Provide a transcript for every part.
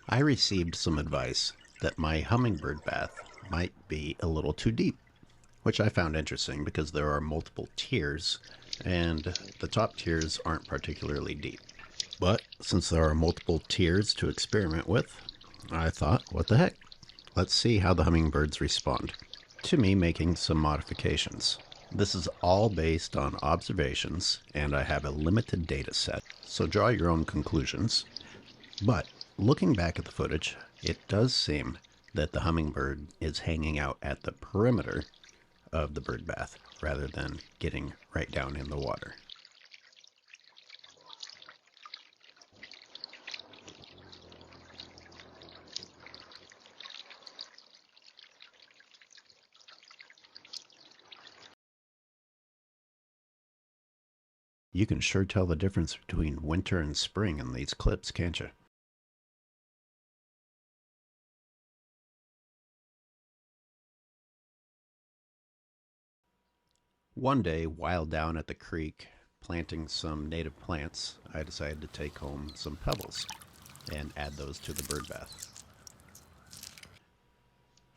I received some advice that my hummingbird bath might be a little too deep, which I found interesting because there are multiple tiers, and the top tiers aren't particularly deep. But since there are multiple tiers to experiment with, I thought, what the heck? Let's see how the hummingbirds respond to me making some modifications. This is all based on observations, and I have a limited data set, so draw your own conclusions. But looking back at the footage, it does seem that the hummingbird is hanging out at the perimeter of the bird bath rather than getting right down in the water. You can sure tell the difference between winter and spring in these clips, can't you? One day, while down at the creek planting some native plants, I decided to take home some pebbles and add those to the bird bath.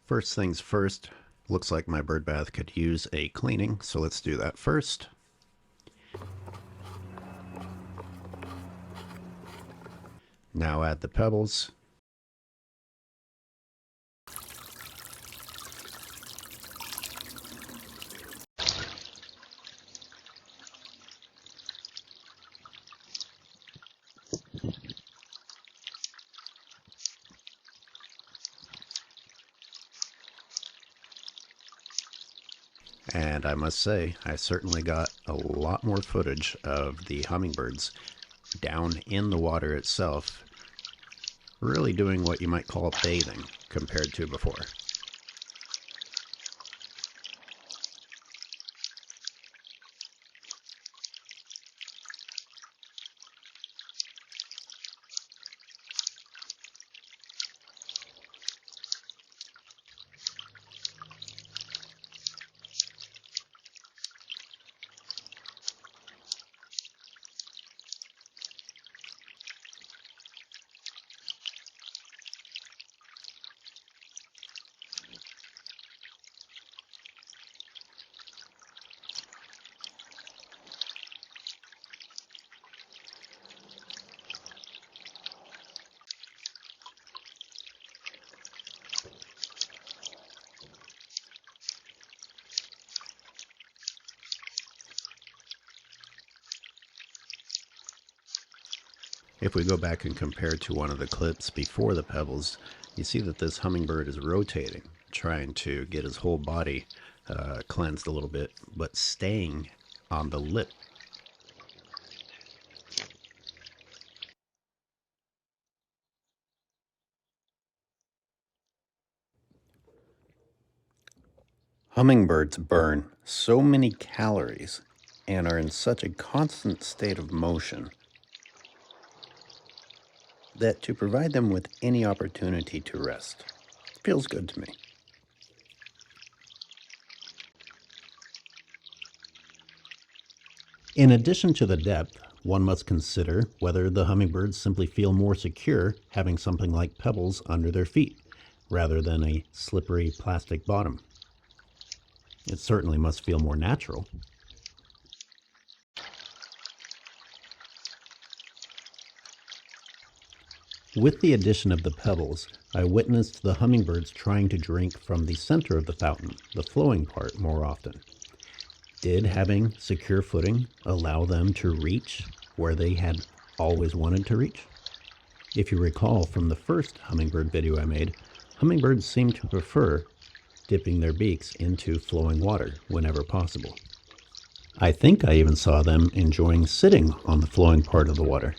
First things first, looks like my bird bath could use a cleaning, so let's do that first. Now add the pebbles. And I must say, I certainly got a lot more footage of the hummingbirds down in the water itself, really doing what you might call bathing compared to before. If we go back and compare to one of the clips before the pebbles, you see that this hummingbird is rotating, trying to get his whole body cleansed a little bit, but staying on the lip. Hummingbirds burn so many calories and are in such a constant state of motion that to provide them with any opportunity to rest feels good to me. In addition to the depth, one must consider whether the hummingbirds simply feel more secure having something like pebbles under their feet rather than a slippery plastic bottom. It certainly must feel more natural. With the addition of the pebbles, I witnessed the hummingbirds trying to drink from the center of the fountain, the flowing part, more often. Did having secure footing allow them to reach where they had always wanted to reach? If you recall from the first hummingbird video I made, hummingbirds seem to prefer dipping their beaks into flowing water whenever possible. I think I even saw them enjoying sitting on the flowing part of the water.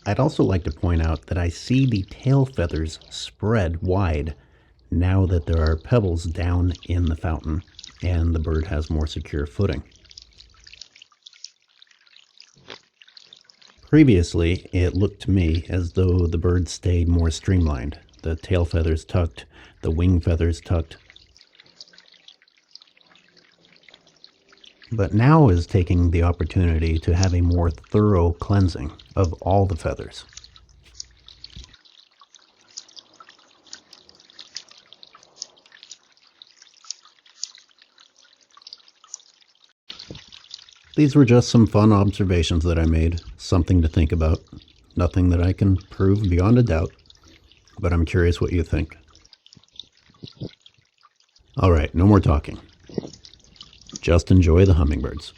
I'd also like to point out that I see the tail feathers spread wide now that there are pebbles down in the fountain and the bird has more secure footing. Previously, it looked to me as though the bird stayed more streamlined, the tail feathers tucked, the wing feathers tucked. But now is taking the opportunity to have a more thorough cleansing of all the feathers. These were just some fun observations that I made, something to think about. Nothing that I can prove beyond a doubt, but I'm curious what you think. All right, no more talking. Just enjoy the hummingbirds.